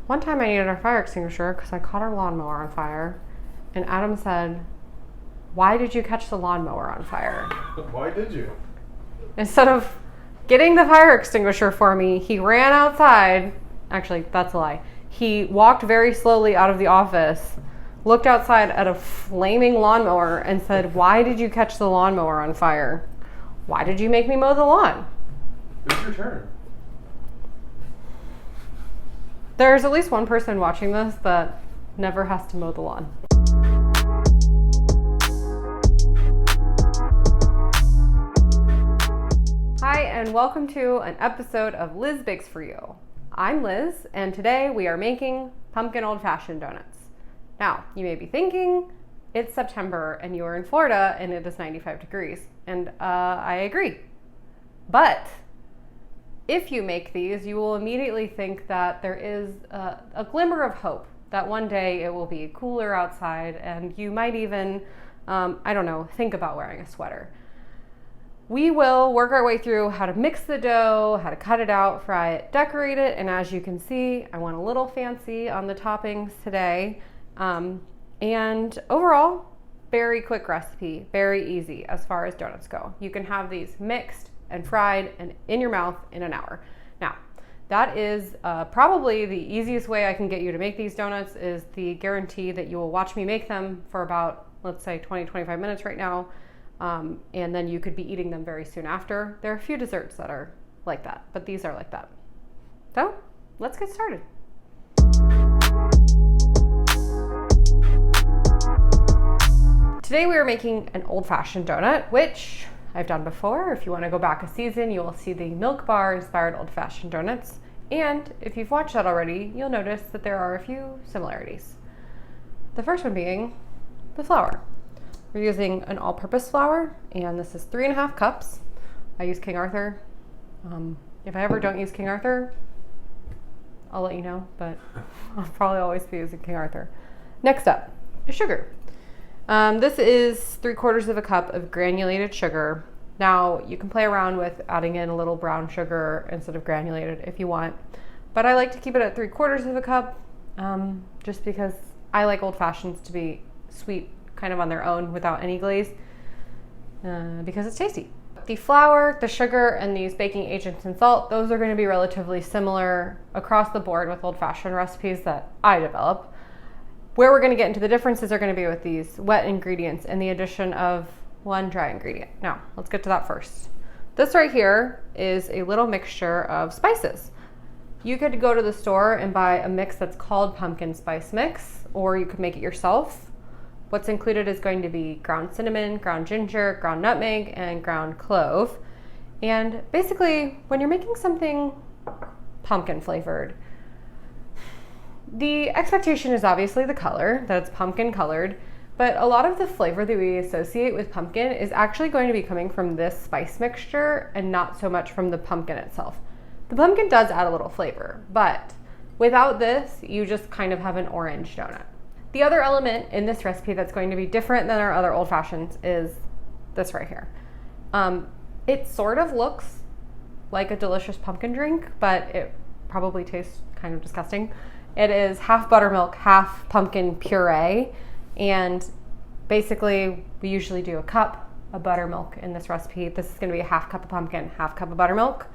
One time I needed a fire extinguisher because I caught our lawnmower on fire, and Adam said, "Why did you catch the lawnmower on fire?" Why did you? Instead of getting the fire extinguisher for me, he ran outside. Actually, that's a lie. He walked very slowly out of the office, looked outside at a flaming lawnmower, and said, "Why did you catch the lawnmower on fire? Why did you make me mow the lawn?" It's your turn. There's at least one person watching this that never has to mow the lawn. Hi, and welcome to an episode of Liz Bakes For You. I'm Liz, and today we are making pumpkin old-fashioned donuts. Now, you may be thinking, it's September and you are in Florida and it is 95 degrees, and I agree. But if you make these, you will immediately think that there is a glimmer of hope that one day it will be cooler outside and you might even, think about wearing a sweater. We will work our way through how to mix the dough, how to cut it out, fry it, decorate it, and as you can see, I went a little fancy on the toppings today. And overall, very quick recipe, very easy as far as donuts go. You can have these mixed and fried and in your mouth in an hour. Now, that is probably the easiest way I can get you to make these donuts is the guarantee that you will watch me make them for about, let's say 20-25 minutes right now. And then you could be eating them very soon after. There are a few desserts that are like that, but these are like that. So let's get started. Today we are making an old-fashioned donut, which I've done before. If you want to go back a season, you will see the Milk Bar inspired old-fashioned donuts. And if you've watched that already, you'll notice that there are a few similarities. The first one being the flour. We're using an all-purpose flour, and this is 3.5 cups. I use King Arthur. If I ever don't use King Arthur, I'll let you know, but I'll probably always be using King Arthur. Next up is sugar. This is 3/4 cup of granulated sugar. Now you can play around with adding in a little brown sugar instead of granulated if you want, but I like to keep it at 3/4 cup, just because I like old fashions to be sweet kind of on their own without any glaze, because it's tasty. The flour, the sugar, and these baking agents and salt, those are going to be relatively similar across the board with old-fashioned recipes that I develop. Where we're going to get into the differences are going to be with these wet ingredients and the addition of one dry ingredient. Now, let's get to that first. This right here is a little mixture of spices. You could go to the store and buy a mix that's called pumpkin spice mix, or you could make it yourself. What's included is going to be ground cinnamon, ground ginger, ground nutmeg, and ground clove. And basically, when you're making something pumpkin flavored, the expectation is obviously the color, that it's pumpkin colored, but a lot of the flavor that we associate with pumpkin is actually going to be coming from this spice mixture and not so much from the pumpkin itself. The pumpkin does add a little flavor, but without this, you just kind of have an orange donut. The other element in this recipe that's going to be different than our other old fashions is this right here. It sort of looks like a delicious pumpkin drink, but it probably tastes kind of disgusting. It is half buttermilk, half pumpkin puree, and basically we usually do a cup of buttermilk in this recipe. This is going to be a half cup of pumpkin, half cup of buttermilk,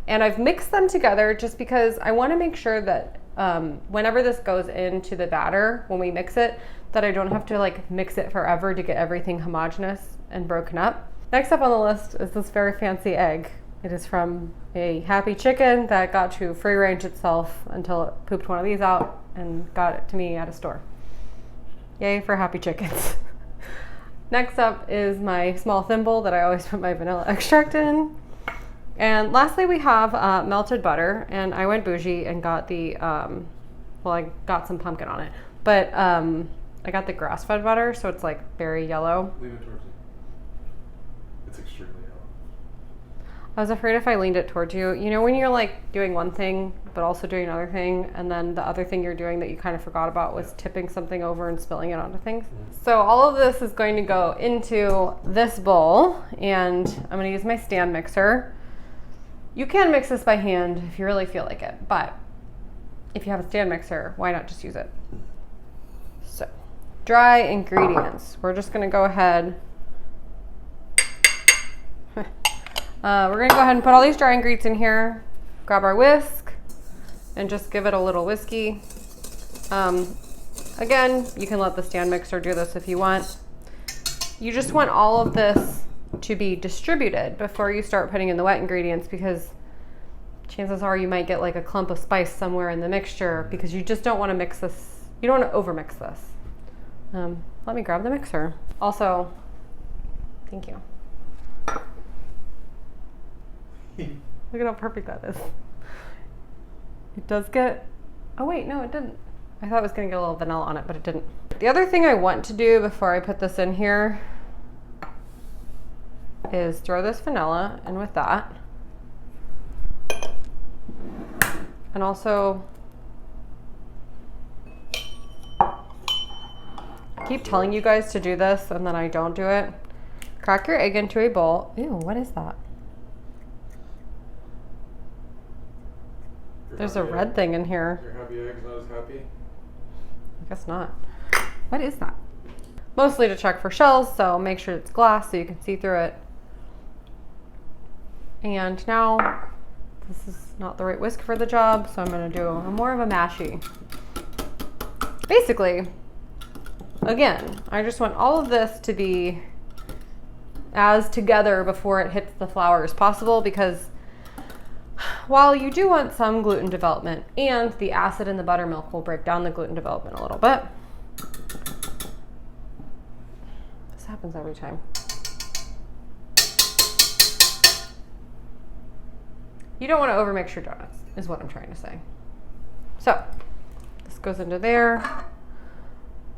and I've mixed them together just because I want to make sure that whenever this goes into the batter, when we mix it, that I don't have to mix it forever to get everything homogeneous and broken up. Next up on the list is this very fancy egg. It is from a happy chicken that got to free range itself until it pooped one of these out and got it to me at a store. Yay for happy chickens. Next up is my small thimble that I always put my vanilla extract in. And lastly, we have melted butter, and I went bougie and got the, I got some pumpkin on it, but I got the grass-fed butter, so it's very yellow. Lean it towards you. It's extremely yellow. I was afraid if I leaned it towards you, when you're doing one thing, but also doing another thing, and then the other thing you're doing that you kind of forgot about was tipping something over and spilling it onto things. Mm-hmm. So all of this is going to go into this bowl, and I'm going to use my stand mixer. You can mix this by hand if you really feel like it, but if you have a stand mixer, why not just use it? So, dry ingredients. We're just gonna go ahead. We're gonna go ahead and put all these dry ingredients in here, grab our whisk, and just give it a little whiskey. Again, you can let the stand mixer do this if you want. You just want all of this to be distributed before you start putting in the wet ingredients, because chances are you might get like a clump of spice somewhere in the mixture, because you just don't want to mix this. You don't want to over mix this. Let me grab the mixer. Also, thank you. Look at how perfect that is. It does get, oh wait, no it didn't. I thought it was gonna get a little vanilla on it, but it didn't. The other thing I want to do before I put this in here is throw this vanilla in with that. And also, I keep telling you guys to do this and then I don't do it. Crack your egg into a bowl. Ew, what is that? There's a red thing in here. Your happy egg's not as happy? I guess not. What is that? Mostly to check for shells, so make sure it's glass so you can see through it. And now, this is not the right whisk for the job, so I'm gonna do more of a mashy. Basically, again, I just want all of this to be as together before it hits the flour as possible, because while you do want some gluten development, and the acid in the buttermilk will break down the gluten development a little bit. This happens every time. You don't want to overmix your donuts, is what I'm trying to say. So, this goes into there.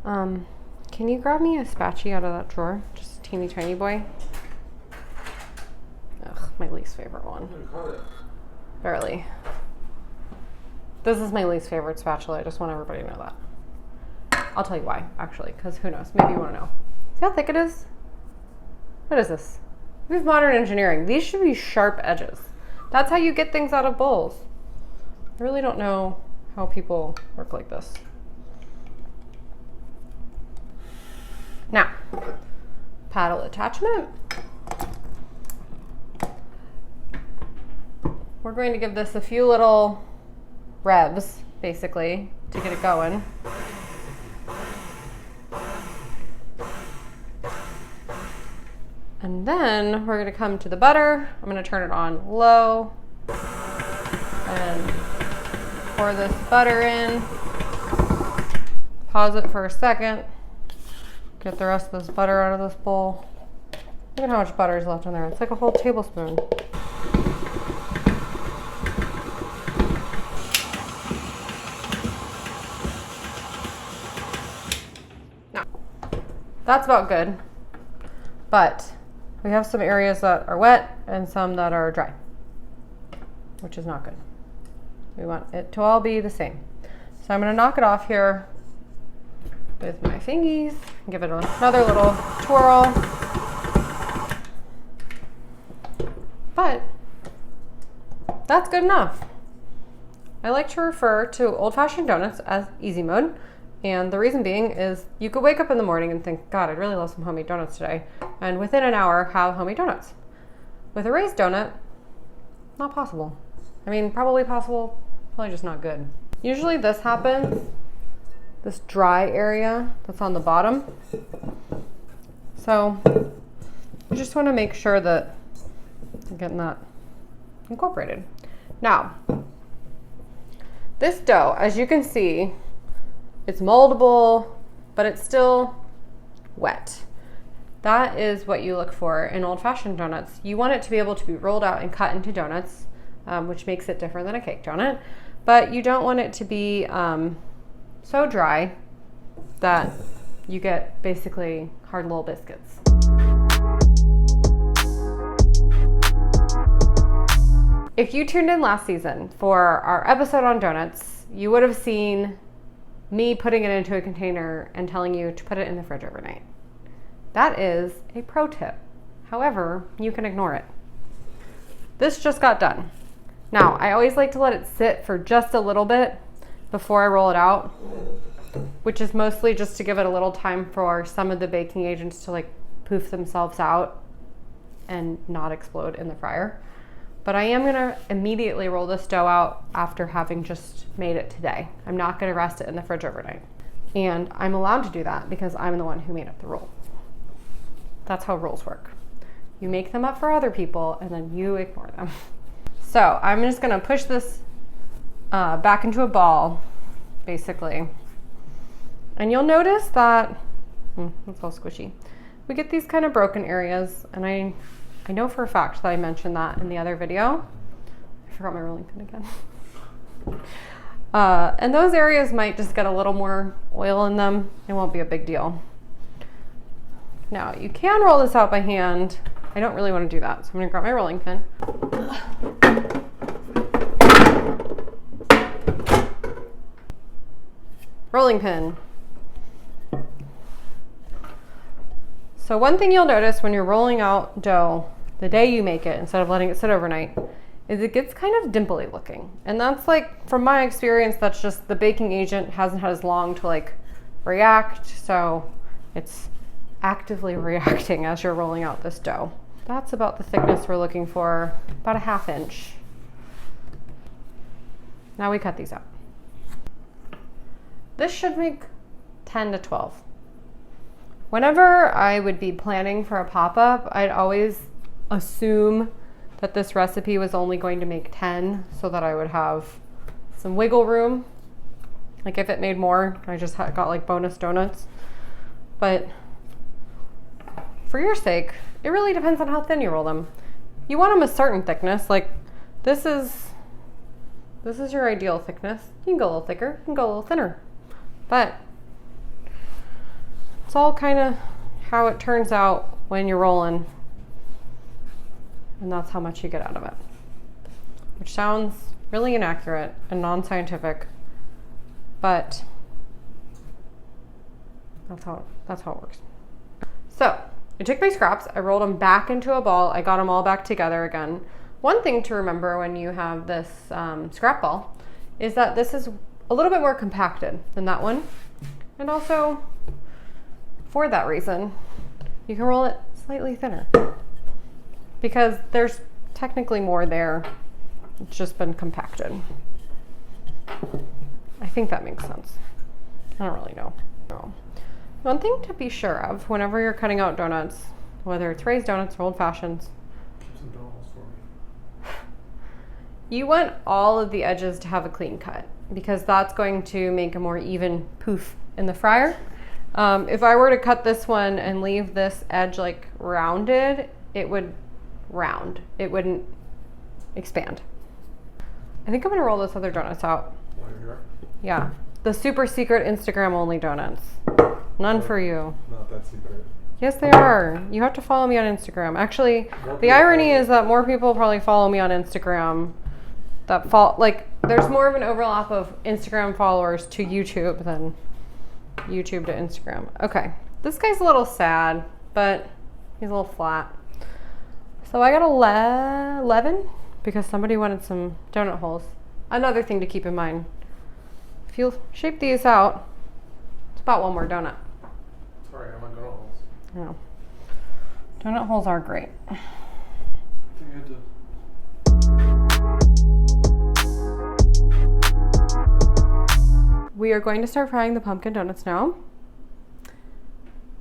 Can you grab me a spatula out of that drawer? Just a teeny tiny boy. Ugh, my least favorite one. Barely. This is my least favorite spatula. I just want everybody to know that. I'll tell you why, actually, because who knows? Maybe you want to know. See how thick it is? What is this? We have modern engineering. These should be sharp edges. That's how you get things out of bowls. I really don't know how people work like this. Now, paddle attachment. We're going to give this a few little revs, basically, to get it going. And then we're going to come to the butter. I'm going to turn it on low and pour this butter in. Pause it for a second. Get the rest of this butter out of this bowl. Look at how much butter is left in there. It's like a whole tablespoon. Now, that's about good. But we have some areas that are wet and some that are dry, which is not good. We want it to all be the same. So I'm going to knock it off here with my fingies, give it another little twirl. But that's good enough. I like to refer to old-fashioned donuts as easy mode. And the reason being is you could wake up in the morning and think, God, I'd really love some homemade donuts today. And within an hour, have homemade donuts. With a raised donut, not possible. I mean, probably possible, probably just not good. Usually this happens, this dry area that's on the bottom. So you just want to make sure that you're getting that incorporated. Now, this dough, as you can see, it's moldable, but it's still wet. That is what you look for in old-fashioned donuts. You want it to be able to be rolled out and cut into donuts, which makes it different than a cake donut. But you don't want it to be so dry that you get basically hard little biscuits. If you tuned in last season for our episode on donuts, you would have seen me putting it into a container and telling you to put it in the fridge overnight. That is a pro tip. However, you can ignore it. This just got done. Now, I always like to let it sit for just a little bit before I roll it out, which is mostly just to give it a little time for some of the baking agents to like poof themselves out and not explode in the fryer. But I am gonna immediately roll this dough out after having just made it today. I'm not gonna rest it in the fridge overnight. And I'm allowed to do that because I'm the one who made up the rule. That's how rules work. You make them up for other people and then you ignore them. So I'm just gonna push this back into a ball, basically. And you'll notice that, it's all squishy. We get these kind of broken areas, and I know for a fact that I mentioned that in the other video. I forgot my rolling pin again. And those areas might just get a little more oil in them. It won't be a big deal. Now, you can roll this out by hand. I don't really want to do that, so I'm gonna grab my rolling pin. Rolling pin. So one thing you'll notice when you're rolling out dough the day you make it, instead of letting it sit overnight, is it gets kind of dimply looking. And that's like, from my experience, that's just the baking agent hasn't had as long to like react, so it's actively reacting as you're rolling out this dough. That's about the thickness we're looking for, about a 1/2 inch. Now we cut these out. This should make 10 to 12. Whenever I would be planning for a pop-up, I'd always assume that this recipe was only going to make 10 so that I would have some wiggle room. Like if it made more, I just got like bonus donuts. But for your sake, it really depends on how thin you roll them. You want them a certain thickness, like this is your ideal thickness. You can go a little thicker, you can go a little thinner. But it's all kind of how it turns out when you're rolling. And that's how much you get out of it. Which sounds really inaccurate and non-scientific, but that's how it works. So I took my scraps, I rolled them back into a ball, I got them all back together again. One thing to remember when you have this scrap ball is that this is a little bit more compacted than that one. And also, for that reason, you can roll it slightly thinner because there's technically more there. It's just been compacted. I think that makes sense. I don't really know. No. One thing to be sure of whenever you're cutting out donuts, whether it's raised donuts or old fashions, Keep some donuts for me. you want all of the edges to have a clean cut because that's going to make a more even poof in the fryer. If I were to cut this one and leave this edge like rounded, it would round. It wouldn't expand. I think I'm gonna roll those other donuts out. While you're here? Yeah, the super secret Instagram only donuts. None for you. Not that secret. Yes, they are. You have to follow me on Instagram. Actually, the irony is that more people probably follow me on Instagram there's more of an overlap of Instagram followers to YouTube than YouTube to Instagram. Okay, this guy's a little sad, but he's a little flat. So I got 11 because somebody wanted some donut holes. Another thing to keep in mind, if you shape these out, it's about one more donut. Sorry, I'm on donut holes. No. Donut holes are great. I think I had to. We are going to start frying the pumpkin donuts now.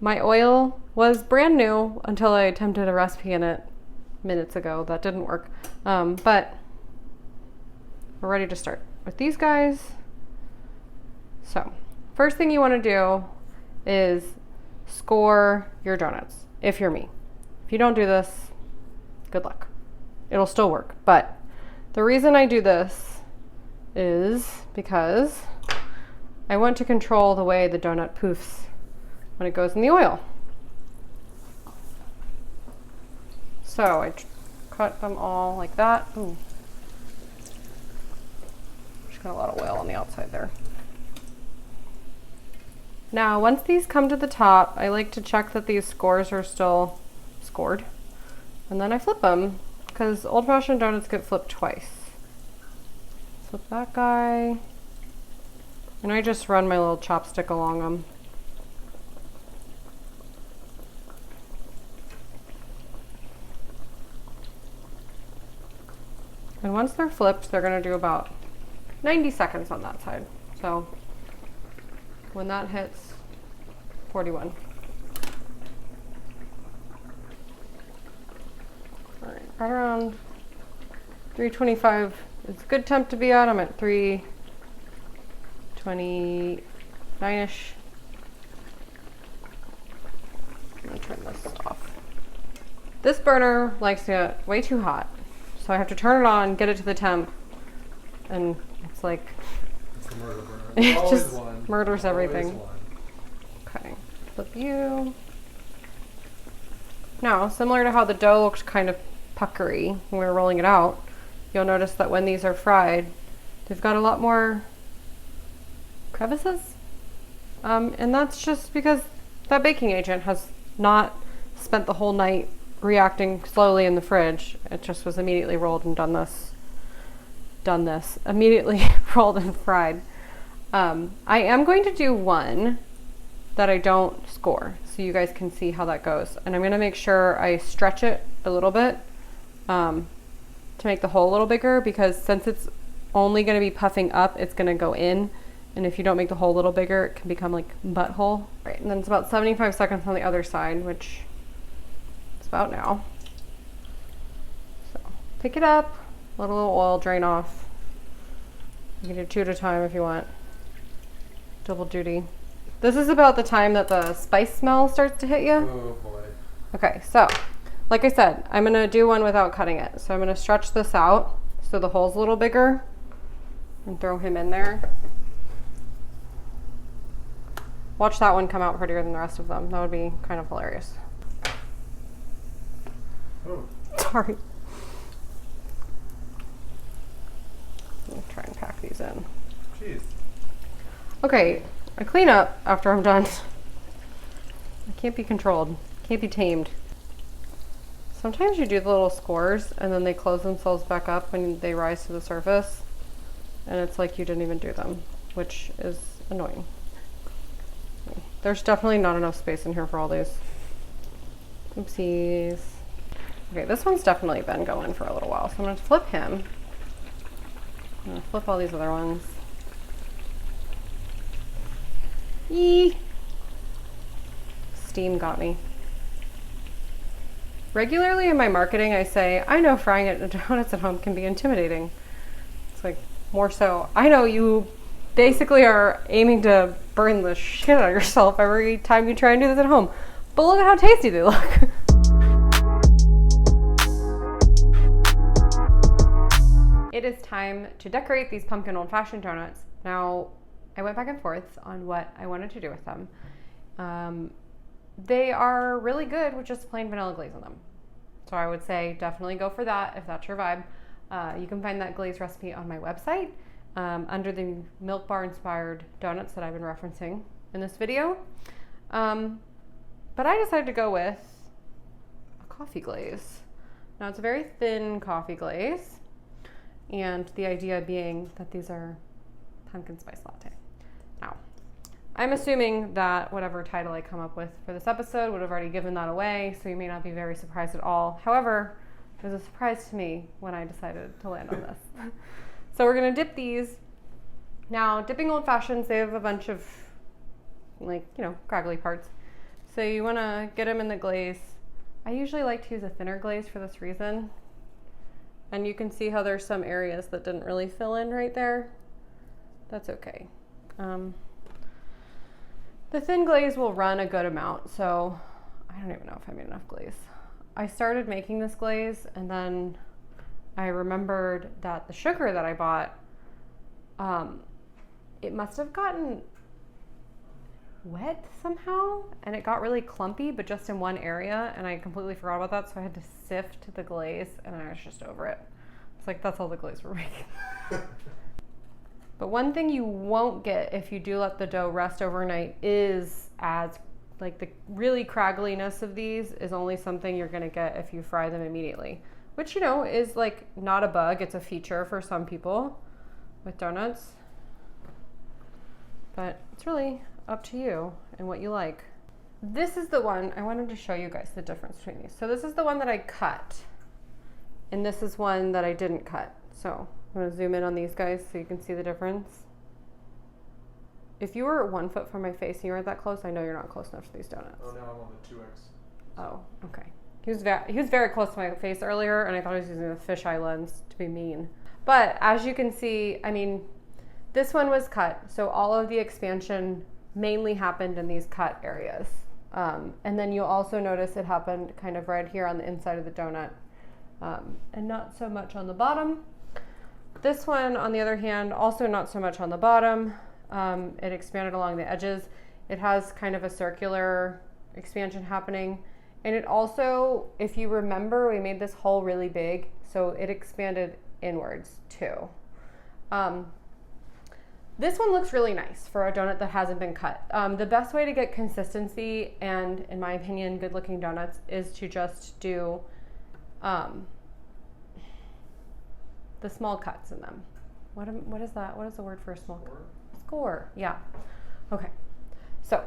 My oil was brand new until I attempted a recipe in it minutes ago. That didn't work. But we're ready to start with these guys. So, first thing you want to do is score your donuts, if you're me. If you don't do this, good luck. It'll still work. But the reason I do this is because I want to control the way the donut poofs when it goes in the oil. So I cut them all like that. Ooh. Just got a lot of oil on the outside there. Now, once these come to the top, I like to check that these scores are still scored. And then I flip them, because old-fashioned donuts get flipped twice. Flip that guy. And I just run my little chopstick along them. And once they're flipped, they're gonna do about 90 seconds on that side. So when that hits 41. All right, right around 325. It's a good temp to be at. I'm at 329-ish. I'm gonna turn this off. This burner likes to get way too hot. So I have to turn it on, get it to the temp, and it's like, It's the murder burner. it Always just one. murders everything. Always one. Okay, flip you. Now, similar to how the dough looked kind of puckery when we were rolling it out, you'll notice that when these are fried, they've got a lot more crevices. And that's just because that baking agent has not spent the whole night reacting slowly in the fridge. It just was immediately rolled and done this, immediately rolled and fried. I am going to do one that I don't score so you guys can see how that goes. And I'm going to make sure I stretch it a little bit to make the hole a little bigger, because since it's only going to be puffing up, it's going to go in. And if you don't make the hole a little bigger, it can become like butthole. Right, and then it's about 75 seconds on the other side, which is about now. So pick it up, let a little oil drain off. You can do 2 at a time if you want. Double duty. This is about the time that the spice smell starts to hit you. Oh boy. Okay, so like I said, I'm gonna do one without cutting it. So I'm gonna stretch this out so the hole's a little bigger and throw him in there. Watch that one come out prettier than the rest of them. That would be kind of hilarious. Oh. Sorry. Let me try and pack these in. Jeez. Okay, I clean up after I'm done. I can't be controlled, can't be tamed. Sometimes you do the little scores and then they close themselves back up when they rise to the surface, and it's like you didn't even do them, which is annoying. There's definitely not enough space in here for all these. Oopsies. Okay, this one's definitely been going for a little while, so I'm gonna flip him. I'm gonna flip all these other ones. Yee! Steam got me. Regularly in my marketing, I say, I know frying donuts at home can be intimidating. It's like, more so, I know you basically are aiming to burn the shit out of yourself every time you try and do this at home. But look at how tasty they look. It is time to decorate these pumpkin old-fashioned donuts. Now, I went back and forth on what I wanted to do with them. They are really good with just plain vanilla glaze on them. So I would say definitely go for that if that's your vibe. You can find that glaze recipe on my website under the Milk Bar inspired donuts that I've been referencing in this video. But I decided to go with a coffee glaze. Now it's a very thin coffee glaze, and the idea being that these are pumpkin spice latte. Now, I'm assuming that whatever title I come up with for this episode would have already given that away, so you may not be very surprised at all. However, it was a surprise to me when I decided to land on this. So we're gonna dip these. Now, dipping old fashions, they have a bunch of, like, you know, craggly parts. So you wanna get them in the glaze. I usually like to use a thinner glaze for this reason. And you can see how there's some areas that didn't really fill in right there. That's okay. The thin glaze will run a good amount, so I don't even know if I made enough glaze. I started making this glaze and then I remembered that the sugar that I bought, it must have gotten wet somehow and it got really clumpy, but just in one area, and I completely forgot about that, so I had to sift the glaze and I was just over it. It's like, that's all the glaze we're making. But one thing you won't get if you do let the dough rest overnight is like the really craggliness of these is only something you're gonna get if you fry them immediately, which, you know, is like not a bug, it's a feature for some people with donuts. but it's really up to you and what you like. This is the one, I wanted to show you guys the difference between these. So this is the one that I cut, and this is one that I didn't cut. So I'm gonna zoom in on these guys so you can see the difference. If you were 1 foot from my face and you weren't that close, I know you're not close enough to these donuts. Oh, now I'm on the 2X. Oh, okay. He was very close to my face earlier, and I thought he was using the fisheye lens to be mean. But as you can see, I mean, this one was cut, so all of the expansion mainly happened in these cut areas. And then you'll also notice it happened kind of right here on the inside of the donut, and not so much on the bottom. This one, on the other hand, also not so much on the bottom. It expanded along the edges. It has kind of a circular expansion happening. And it also, if you remember, we made this hole really big, so it expanded inwards too. This one looks really nice for a donut that hasn't been cut. The best way to get consistency and, in my opinion, good looking donuts is to just do the small cuts in them. What is that? What is the word for a small cut? Score, yeah. Okay, so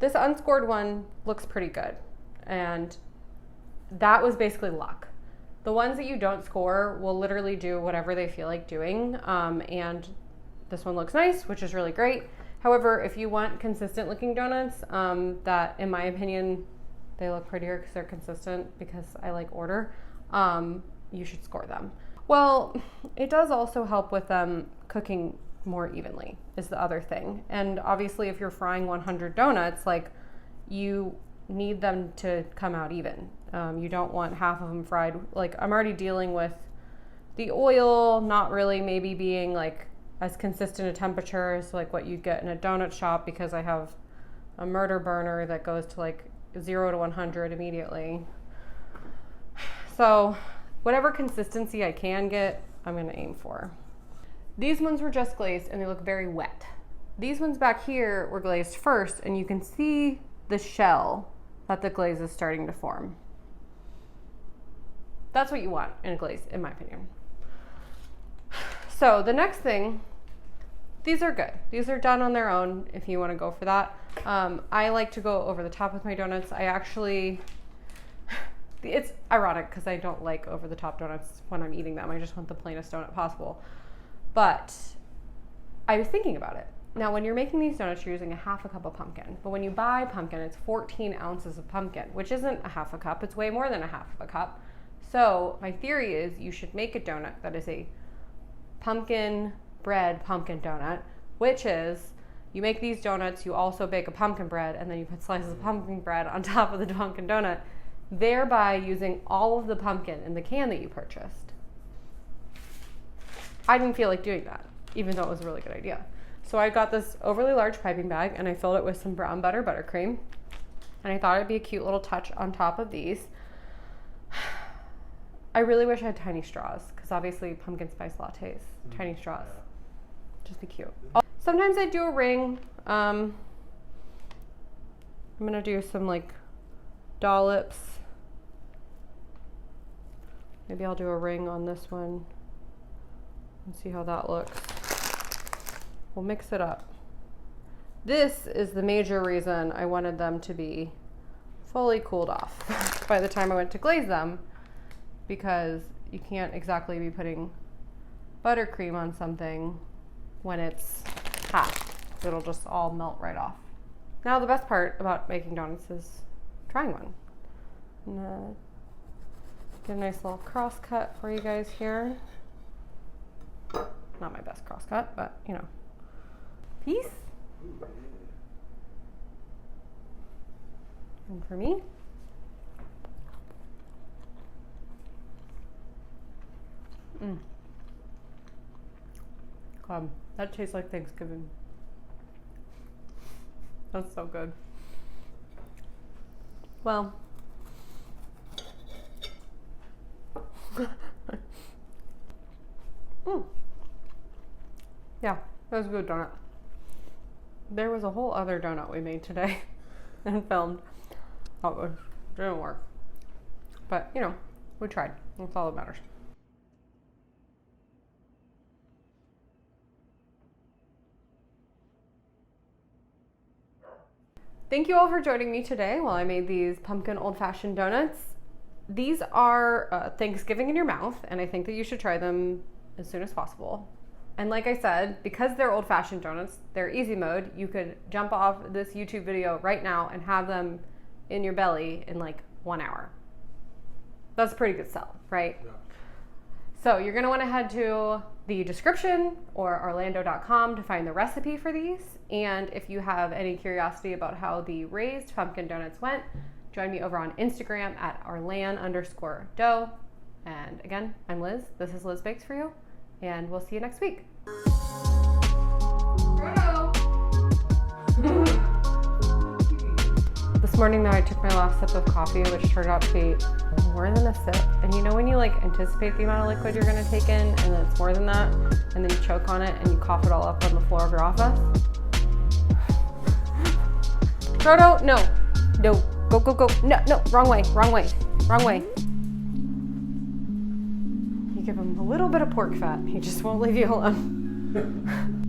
this unscored one looks pretty good, and that was basically luck. The ones that you don't score will literally do whatever they feel like doing, and this one looks nice, which is really great. However, if you want consistent looking donuts, that in my opinion, they look prettier because they're consistent, because I like order, you should score them. Well, it does also help with them cooking more evenly is the other thing. And obviously if you're frying 100 donuts, like, you need them to come out even. You don't want half of them fried. Like, I'm already dealing with the oil not really maybe being like as consistent a temperature as like what you'd get in a donut shop, because I have a murder burner that goes to like 0 to 100 immediately. So whatever consistency I can get, I'm gonna aim for. These ones were just glazed and they look very wet. These ones back here were glazed first, and you can see the shell that the glaze is starting to form. That's what you want in a glaze, in my opinion. So the next thing, these are good. These are done on their own if you want to go for that. I like to go over the top with my donuts. I actually, it's ironic because I don't like over the top donuts when I'm eating them. I just want the plainest donut possible. But I was thinking about it. Now, when you're making these donuts, you're using a half a cup of pumpkin. But when you buy pumpkin, it's 14 ounces of pumpkin, which isn't a half a cup. It's way more than a half of a cup. So my theory is you should make a donut that is a pumpkin bread pumpkin donut, which is you make these donuts, you also bake a pumpkin bread, and then you put slices of pumpkin bread on top of the pumpkin donut, thereby using all of the pumpkin in the can that you purchased. I didn't feel like doing that, even though it was a really good idea. So I got this overly large piping bag and I filled it with some brown butter buttercream. And I thought it'd be a cute little touch on top of these. I really wish I had tiny straws, because obviously pumpkin spice lattes, tiny straws. Just be cute. Sometimes I do a ring. I'm gonna do some like dollops. Maybe I'll do a ring on this one and see how that looks. We'll mix it up. This is the major reason I wanted them to be fully cooled off by the time I went to glaze them, because you can't exactly be putting buttercream on something when it's hot. It'll just all melt right off. Now the best part about making donuts is trying one. I'm gonna get a nice little cross cut for you guys here. Not my best cross cut, but you know. Peace. And for me. God, that tastes like Thanksgiving. That's so good. Well, yeah, that was a good donut. There was a whole other donut we made today and filmed. Oh, it didn't work. But, you know, we tried. That's all that matters. Thank you all for joining me today while I made these pumpkin old-fashioned donuts. These are Thanksgiving in your mouth, and I think that you should try them as soon as possible. And like I said, because they're old-fashioned donuts, they're easy mode. You could jump off this YouTube video right now and have them in your belly in like 1 hour. That's a pretty good sell, right? Yeah. So you're gonna wanna head to the description or orlandough.com to find the recipe for these. And if you have any curiosity about how the raised pumpkin donuts went, join me over on Instagram at orlan_dough. And again, I'm Liz. This is Liz Bakes for you. And we'll see you next week. This morning though, I took my last sip of coffee, which turned out to be more than a sip. And you know when you like anticipate the amount of liquid you're gonna take in, and then it's more than that, and then you choke on it and you cough it all up on the floor of your office? Frodo, no, go, no, wrong way. You give him a little bit of pork fat, he just won't leave you alone.